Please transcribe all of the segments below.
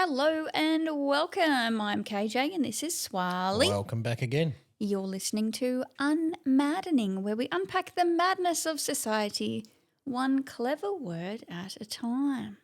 Hello and welcome. I'm KJ and this is Swali. Welcome back again. You're listening to UnMaddening, where we unpack the madness of society, one clever word at a time.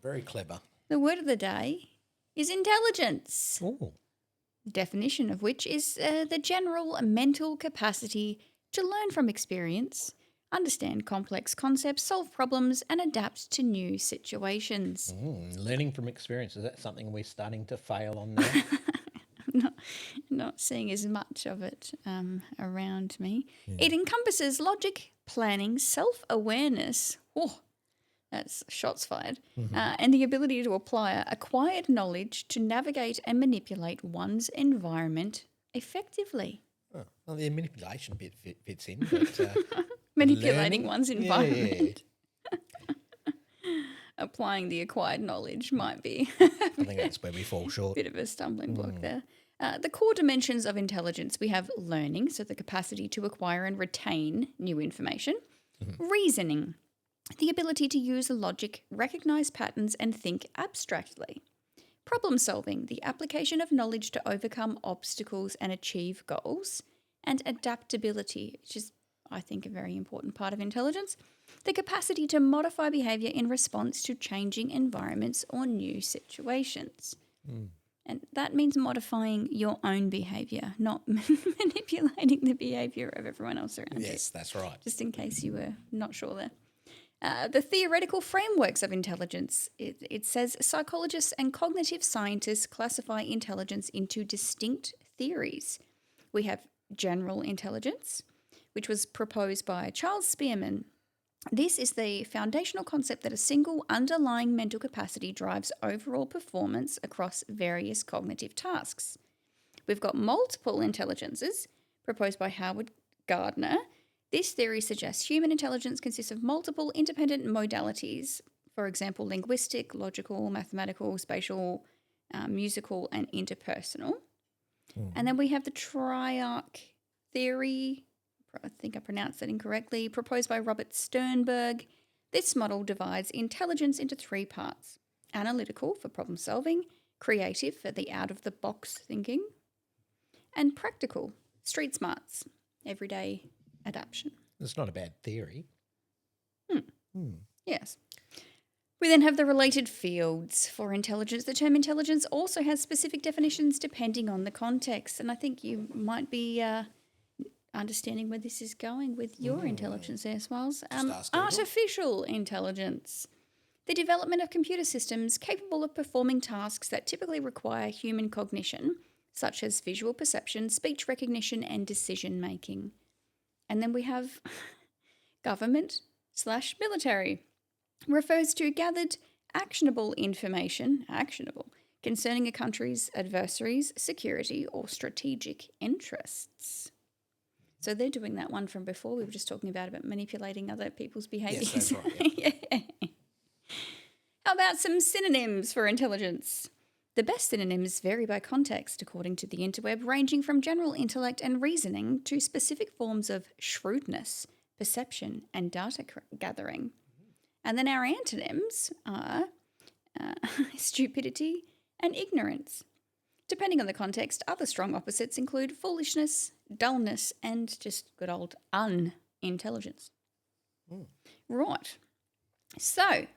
Very clever. The word of the day is intelligence. Oh, Definition of which is the general mental capacity to learn from experience, understand complex concepts, solve problems, and adapt to new situations. learning from experience. Is that something we're starting to fail on now? Not seeing as much of it around me. It encompasses logic, planning, self-awareness. Oh, that's shots fired. And the ability to apply acquired knowledge to navigate and manipulate one's environment effectively. Oh, well, the manipulation bit fits in. But, Manipulating learning? one's Yeah. environment. Applying the acquired knowledge might be I think that's where we fall short. bit of a stumbling block there. The core dimensions of intelligence, we have learning, so the capacity to acquire and retain new information. Reasoning, the ability to use logic, recognize patterns, and think abstractly. Problem solving, the application of knowledge to overcome obstacles and achieve goals. And adaptability, which is, I think, a very important part of intelligence. The capacity to modify behaviour in response to changing environments or new situations. And that means modifying your own behaviour, not manipulating the behaviour of everyone else around you. Yes, that's right. Just in case you were not sure there. The theoretical frameworks of intelligence. It says psychologists and cognitive scientists classify intelligence into distinct theories. We have general intelligence, which was proposed by Charles Spearman. This is the foundational concept that a single underlying mental capacity drives overall performance across various cognitive tasks. We've got multiple intelligences, proposed by Howard Gardner. This theory suggests human intelligence consists of multiple independent modalities, for example, linguistic, logical, mathematical, spatial, musical, and interpersonal. And then we have the triarch theory. I think I pronounced that incorrectly, proposed by Robert Sternberg. This model divides intelligence into three parts: analytical for problem solving, creative for the out-of-the-box thinking, and practical, street smarts, everyday adaptation. It's not a bad theory. Yes. We then have the related fields for intelligence. The term intelligence also has specific definitions depending on the context, and I think you might be understanding where this is going with your intelligence there, Smiles. ask Google. Artificial intelligence. The development of computer systems capable of performing tasks that typically require human cognition, such as visual perception, speech recognition, and decision making. And then we have government/military. Refers to gathered actionable information, concerning a country's adversaries, security, or strategic interests. So they're doing that one from before. We were just talking about manipulating other people's behaviours. Yes, that's right. Yeah. How about some synonyms for intelligence? The best synonyms vary by context, according to the interweb, ranging from general intellect and reasoning to specific forms of shrewdness, perception, and data gathering. And then our antonyms are stupidity and ignorance. Depending on the context, other strong opposites include foolishness, dullness, and just good old unintelligence. Right. So,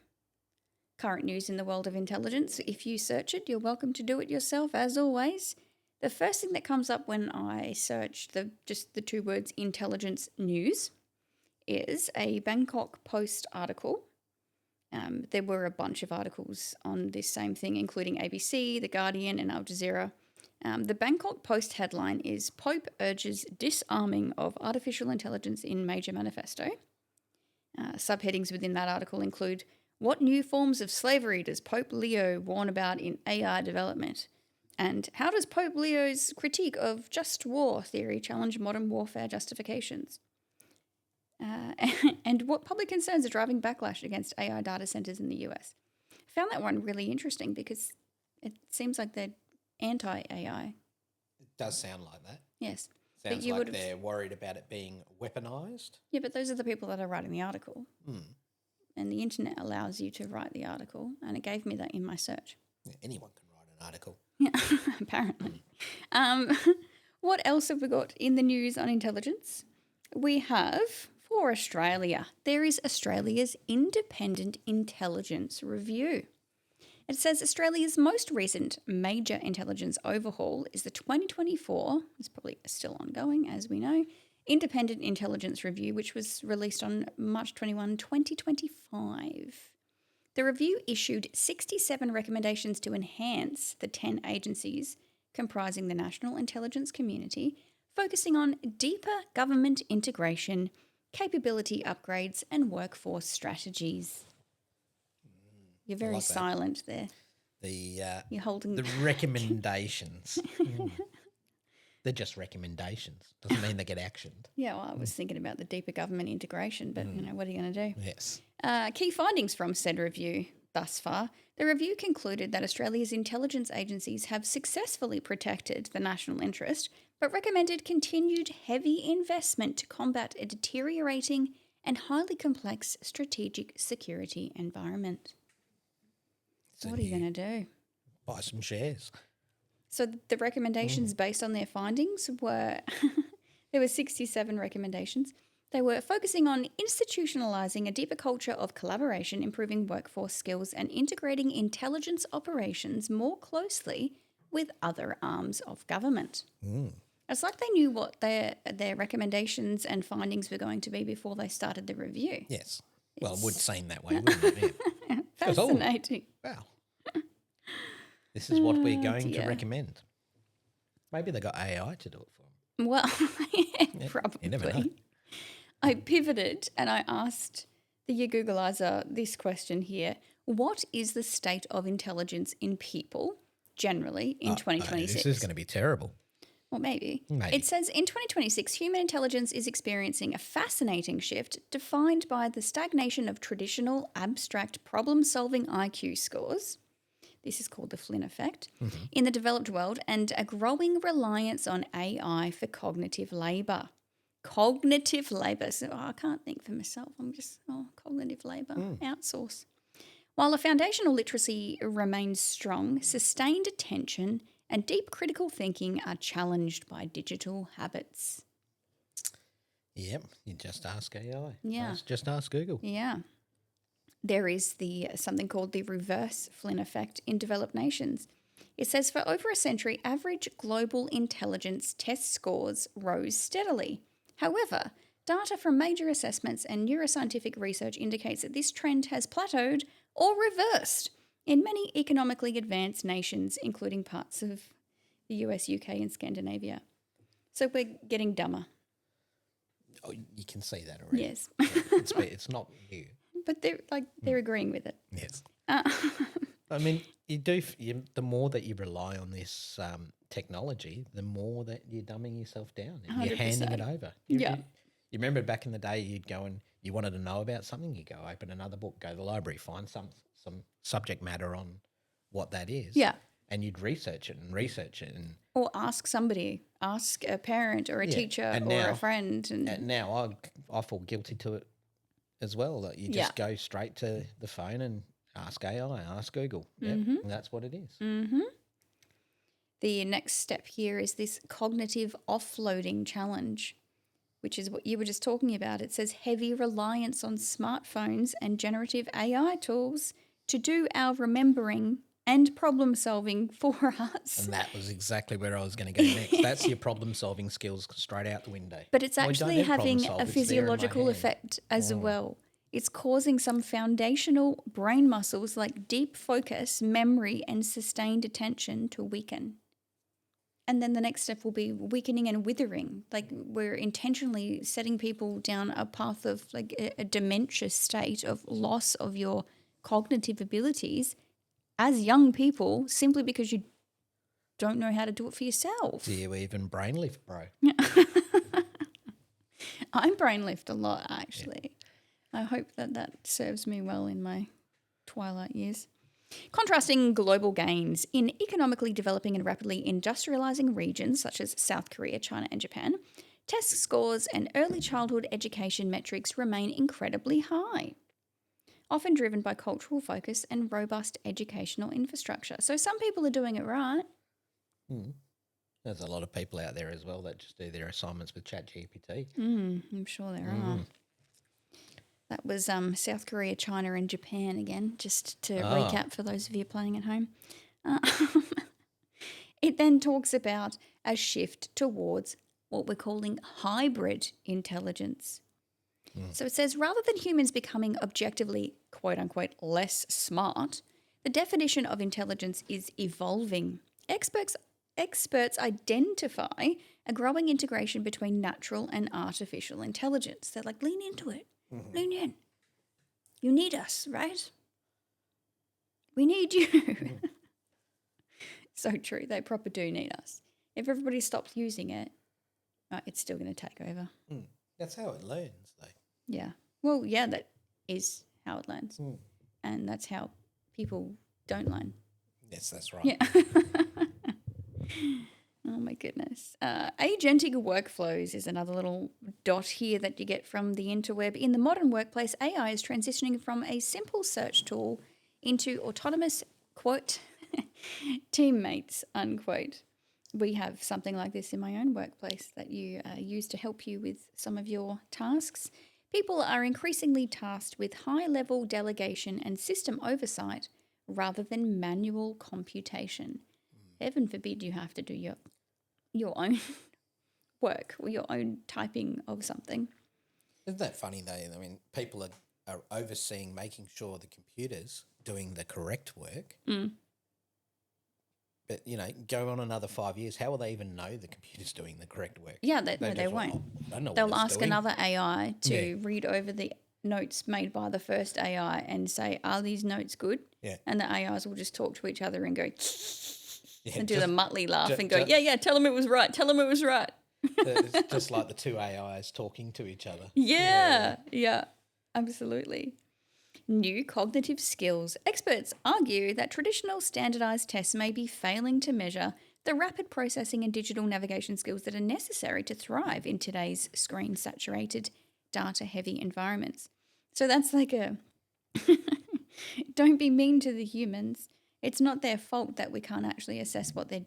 current news in the world of intelligence. If you search it, you're welcome to do it yourself, as always. The first thing that comes up when I search the two words intelligence news is a Bangkok Post article. There were a bunch of articles on this same thing, including ABC, The Guardian, and Al Jazeera. The Bangkok Post headline is Pope urges disarming of artificial intelligence in major manifesto. Subheadings within that article include, what new forms of slavery does Pope Leo warn about in AI development? And how does Pope Leo's critique of just war theory challenge modern warfare justifications? And what public concerns are driving backlash against AI data centers in the US? I found that one really interesting because it seems like they're anti-AI. It does sound like that. Yes. Sounds like they're worried about it being weaponized. Yeah, but those are the people that are writing the article. And the internet allows you to write the article, and it gave me that in my search. Anyone can write an article. Yeah, apparently. What else have we got in the news on intelligence? We have, for Australia, there is Australia's Independent Intelligence Review. It says Australia's most recent major intelligence overhaul is the 2024, it's probably still ongoing as we know, Independent Intelligence Review, which was released on March 21, 2025. The review issued 67 recommendations to enhance the 10 agencies comprising the national intelligence community, focusing on deeper government integration, capability upgrades, and workforce strategies. You're very like that. silent there. You're holding the recommendations. They're just recommendations. Doesn't mean they get actioned. Yeah, well, I was thinking about the deeper government integration, but what are you going to do? Yes. Key findings from said review thus far. The review concluded that Australia's intelligence agencies have successfully protected the national interest, but recommended continued heavy investment to combat a deteriorating and highly complex strategic security environment. So What are you going to do? buy some shares. So the recommendations based on their findings were, there were 67 recommendations. They were focusing on institutionalising a deeper culture of collaboration, improving workforce skills, and integrating intelligence operations more closely with other arms of government. It's like they knew what their recommendations and findings were going to be before they started the review. Yes. Well, it would seem that way, wouldn't it? Yeah. Fascinating. Wow. This is what we're going to dear. recommend. Maybe they got AI to do it for them. Well, You probably. never know. I pivoted and I asked the Googleizer this question here. What is the state of intelligence in people generally in 2026? This is going to be terrible. Well, maybe. Maybe. It says in 2026, human intelligence is experiencing a fascinating shift defined by the stagnation of traditional abstract problem-solving IQ scores. This is called the Flynn effect in the developed world, and a growing reliance on AI for cognitive labour. Cognitive labour. So I can't think for myself. I'm just, cognitive labour, outsource. While the foundational literacy remains strong, sustained attention and deep critical thinking are challenged by digital habits. Yep. You just ask AI. Yeah. Just ask Google. Yeah. There is something called the reverse Flynn effect in developed nations. It says for over a century, average global intelligence test scores rose steadily. However, data from major assessments and neuroscientific research indicates that this trend has plateaued or reversed in many economically advanced nations, including parts of the US, UK, and Scandinavia. So we're getting dumber. Oh, you can see that already. Yes. It's not new. But they're agreeing with it. Yes. I mean, the more that you rely on this technology, the more that you're dumbing yourself down. And you're handing it over. You remember back in the day, you'd go and you wanted to know about something, you go open another book, go to the library, find some subject matter on what that is. Yeah. And you'd research it. Or ask somebody, ask a parent or a teacher or a friend. And now I fall guilty to it as well, that you just go straight to the phone and ask AI, ask Google. And that's what it is. Mm-hmm. The next step here is this cognitive offloading challenge, which is what you were just talking about. It says heavy reliance on smartphones and generative AI tools to do our remembering and problem solving for us. And that was exactly where I was going to go next. That's your problem solving skills straight out the window. But it's actually having a it's there in my physiological hand. effect as well. It's causing some foundational brain muscles like deep focus, memory, and sustained attention to weaken. And then the next step will be weakening and withering. Like we're intentionally setting people down a path of like a dementia state of loss of your cognitive abilities as young people simply because you don't know how to do it for yourself. Do you even brain lift, bro? I'm brain lift a lot, actually. I hope that serves me well in my twilight years. Contrasting global gains in economically developing and rapidly industrialising regions such as South Korea, China and Japan, test scores and early childhood education metrics remain incredibly high. often driven by cultural focus and robust educational infrastructure. So some people are doing it right. Mm. There's a lot of people out there as well that just do their assignments with ChatGPT. I'm sure there are. That was South Korea, China, and Japan again, just to recap for those of you playing at home. It then talks about a shift towards what we're calling hybrid intelligence. So it says rather than humans becoming objectively, quote unquote, less smart, the definition of intelligence is evolving. Experts identify a growing integration between natural and artificial intelligence. They're like, lean into it. Lean in. You need us, right? We need you. So true. They proper do need us. If everybody stops using it, it's still going to take over. That's how it learns, though. Yeah. Well, yeah, that is how it learns. And that's how people don't learn. Yes, that's right. Yeah. Oh, my goodness. Agentic workflows is another little dot here that you get from the interweb. In the modern workplace, AI is transitioning from a simple search tool into autonomous, quote, teammates, unquote. We have something like this in my own workplace that you use to help you with some of your tasks. People are increasingly tasked with high-level delegation and system oversight rather than manual computation. Heaven forbid you have to do your own work or your own typing of something. Isn't that funny, though? I mean, people are overseeing, making sure the computer's doing the correct work. But, go on another 5 years, how will they even know the computer's doing the correct work? Yeah, they won't. I don't know They'll what it's ask doing. another AI to read over the notes made by the first AI and say, are these notes good? Yeah. And the AIs will just talk to each other and go, and do just- the Muttley laugh and go, just- yeah, tell them it was right. Tell them it was right. It's just like the two AIs talking to each other. Yeah, absolutely. New cognitive skills. Experts argue that traditional standardized tests may be failing to measure the rapid processing and digital navigation skills that are necessary to thrive in today's screen-saturated, data-heavy environments. So that's like don't be mean to the humans. It's not their fault that we can't actually assess what their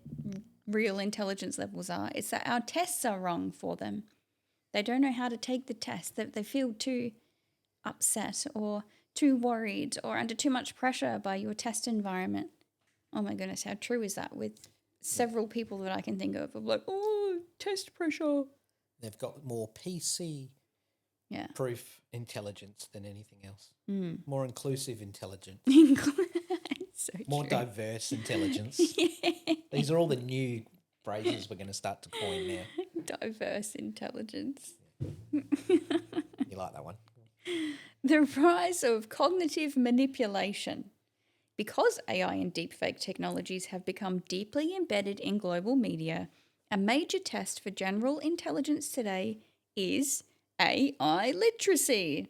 real intelligence levels are. It's that our tests are wrong for them. They don't know how to take the test. They feel too upset or too worried or under too much pressure by your test environment. Oh my goodness, how true is that with several people that I can think of like, oh, test pressure. They've got more PC proof intelligence than anything else. More inclusive intelligence. So more true. diverse intelligence. These are all the new phrases we're going to start to coin now. Diverse intelligence. You like that one? The rise of cognitive manipulation. Because AI and deepfake technologies have become deeply embedded in global media, a major test for general intelligence today is AI literacy.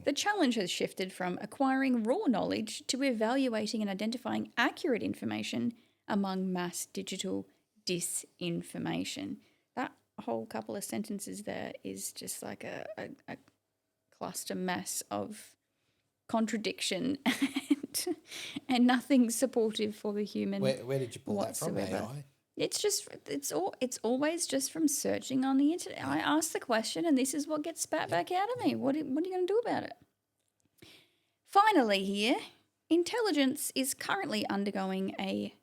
The challenge has shifted from acquiring raw knowledge to evaluating and identifying accurate information among mass digital disinformation. That whole couple of sentences there is just like a cluster mess of contradiction and nothing supportive for the human. Where did you pull whatsoever. that from, AI? It's always just from searching on the internet. I ask the question and this is what gets spat back out of me. What are you going to do about it? Finally here, intelligence is currently undergoing a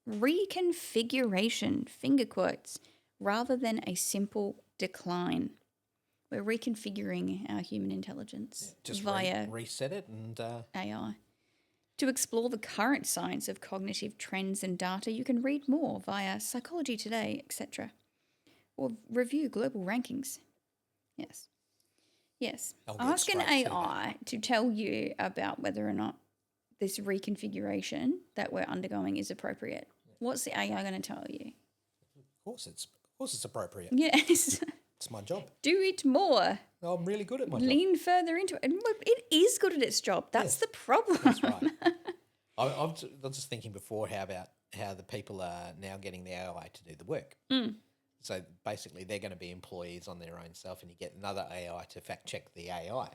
reconfiguration, finger quotes, rather than a simple decline. We're reconfiguring our human intelligence Just via reset it and AI. To explore the current science of cognitive trends and data, you can read more via Psychology Today, etc. Or review global rankings. Yes. Ask an AI to tell you about whether or not this reconfiguration that we're undergoing is appropriate. What's the AI going to tell you? Of course it's appropriate. Yes. It's my job. Do it more. I'm really good at my job. Lean further into it. And it is good at its job. That's the problem. That's right. I was just thinking before how the people are now getting the AI to do the work. So basically they're going to be employees on their own self and you get another AI to fact check the AI.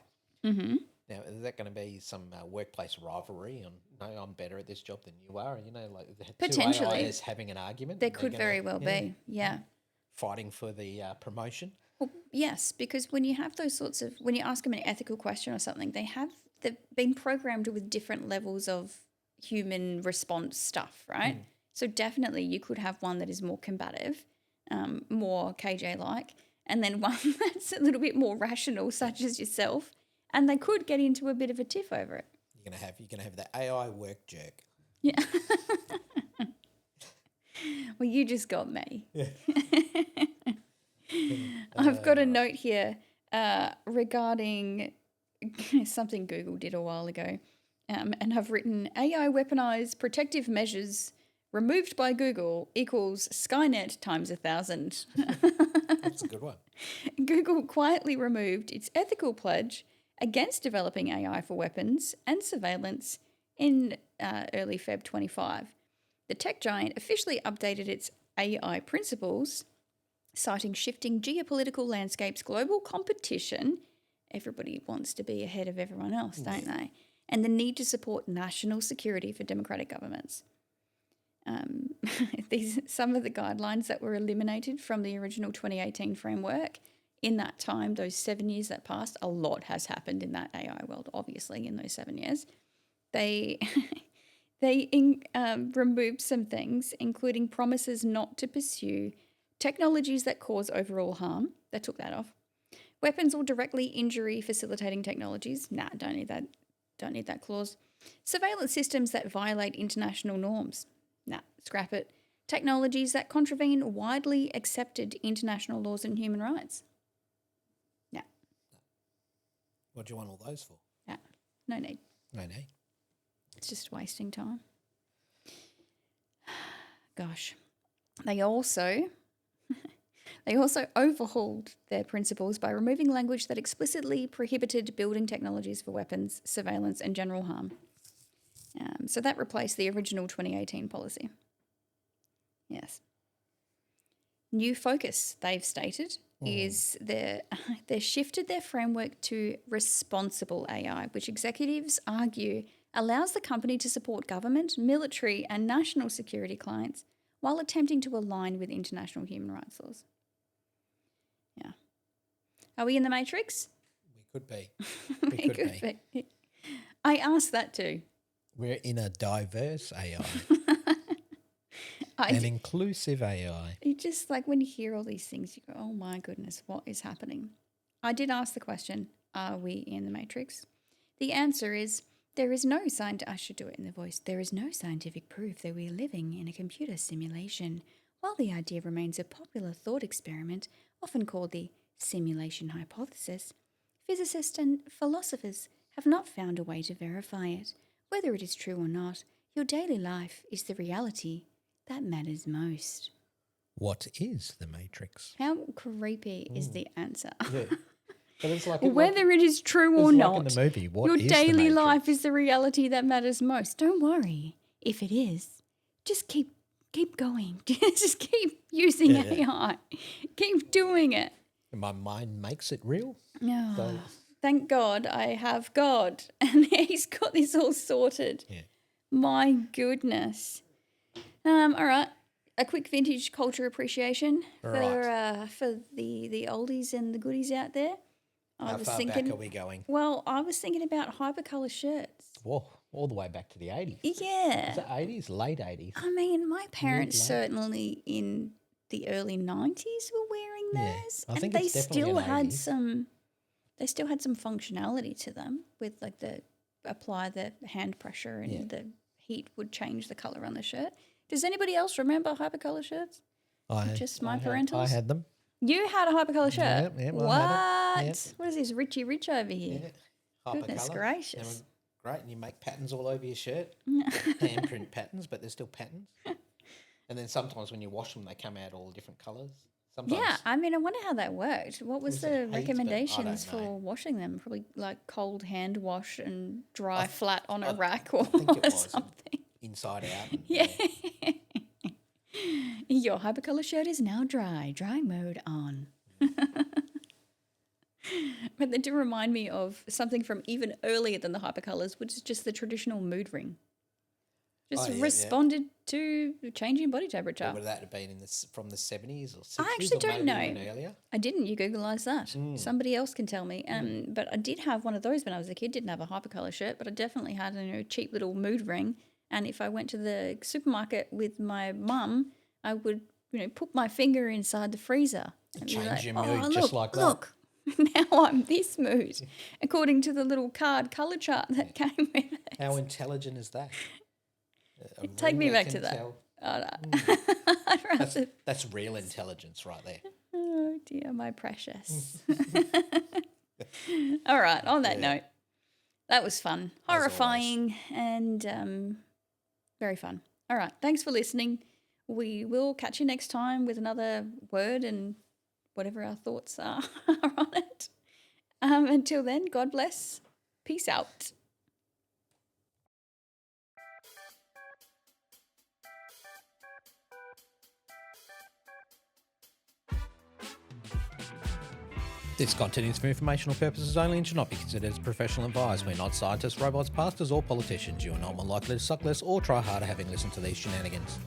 Now Now, is that going to be some workplace rivalry on, no, I'm better at this job than you are? Like the two Potentially. AIs having an argument. There could very well be, yeah. Fighting for the promotion. Well, yes, because when you have those sorts of, when you ask them an ethical question or something, they've been programmed with different levels of human response stuff, right? So definitely you could have one that is more combative, more KJ-like, and then one that's a little bit more rational, such as yourself, and they could get into a bit of a tiff over it. You're gonna have the AI work jerk. Yeah. Well, you just got me. Yeah. I've got a note here regarding something Google did a while ago, and I've written AI weaponized protective measures removed by Google equals Skynet times 1,000. That's a good one. Google quietly removed its ethical pledge against developing AI for weapons and surveillance in early Feb 25. The tech giant officially updated its AI principles, citing shifting geopolitical landscapes, global competition. Everybody wants to be ahead of everyone else, don't they? And the need to support national security for democratic governments. Some of the guidelines that were eliminated from the original 2018 framework. In that time, those 7 years that passed, a lot has happened in that AI world, obviously, in those 7 years. They removed some things, including promises not to pursue technologies that cause overall harm. They took that off. Weapons or directly injury facilitating technologies. Nah, don't need that. Don't need that clause. Surveillance systems that violate international norms. Nah, scrap it. Technologies that contravene widely accepted international laws and human rights. Nah. What do you want all those for? Nah, no need. No need. It's just wasting time. Gosh. They also overhauled their principles by removing language that explicitly prohibited building technologies for weapons, surveillance, and general harm. So that replaced the original 2018 policy. Yes. New focus, they've stated, is they shifted their framework to responsible AI, which executives argue allows the company to support government, military, and national security clients while attempting to align with international human rights laws. Yeah. Are we in the Matrix? We could be. We could be. I asked that too. We're in a diverse AI. An inclusive AI. You just, like, when you hear all these things, you go, oh my goodness, what is happening? I did ask the question, are we in the Matrix? The answer is, there is no I should do it in the voice. There is no scientific proof that we are living in a computer simulation. While the idea remains a popular thought experiment, often called the simulation hypothesis, physicists and philosophers have not found a way to verify it. Whether it is true or not, your daily life is the reality that matters most. What is the Matrix? How creepy is the answer? Yeah. But it's like whether it is true or not, like in the movie, what your is daily the life is the reality that matters most. Don't worry. If it is, just keep going. Just keep using AI. Keep doing it. And my mind makes it real. Oh, So, thank God I have God, and He's got this all sorted. yeah. My goodness. All right. A quick vintage culture appreciation for the oldies and the goodies out there. How far back are we going? Well, I was thinking about hypercolour shirts. Whoa, all the way back to the 80s. Yeah. Is it 80s? Late 80s? I mean, my parents Mid-late. certainly in the early 90s were wearing Yeah, those. I think and it's definitely an 80s. They still had some functionality to them with, like, apply the hand pressure and the heat would change the colour on the shirt. Does anybody else remember hypercolour shirts? Just my parentals? I had them. You had a hypercolour shirt? Yeah, what? I had it. What is this, Richie Rich over here? Yeah. Goodness Hypercolour. gracious. They were great, and you make patterns all over your shirt. Handprint patterns, but they're still patterns. And then sometimes when you wash them, they come out all different colours. Sometimes, Yeah, I mean, I wonder how that worked. What was Was the it heat? But I recommendations don't know. for washing them? Probably like cold hand wash and dry flat on a rack I or think it was something. inside out. And, Yeah. Your hypercolour shirt is now dry. Drying mode on. But they do remind me of something from even earlier than the hypercolors, which is just the traditional mood ring. Just responded to changing body temperature. Would that have been from the 70s or 60s? I actually don't know. Even earlier? I didn't. You Googleize that. Somebody else can tell me. But I did have one of those when I was a kid. Didn't have a hypercolor shirt, but I definitely had a cheap little mood ring. And if I went to the supermarket with my mum, I would put my finger inside the freezer and change your mood just like that. Look, now I'm this mood, according to the little card color chart that came with it. How intelligent is that? Take me back to that. That's real intelligence right there. Oh dear, my precious. All right, on that note, that was fun, horrifying, and very fun. All right, thanks for listening. We will catch you next time with another word and whatever our thoughts are on it. Until then, God bless. Peace out. This content is for informational purposes only and should not be considered as professional advice. We're not scientists, robots, pastors, or politicians. You are not more likely to suck less or try harder having listened to these shenanigans.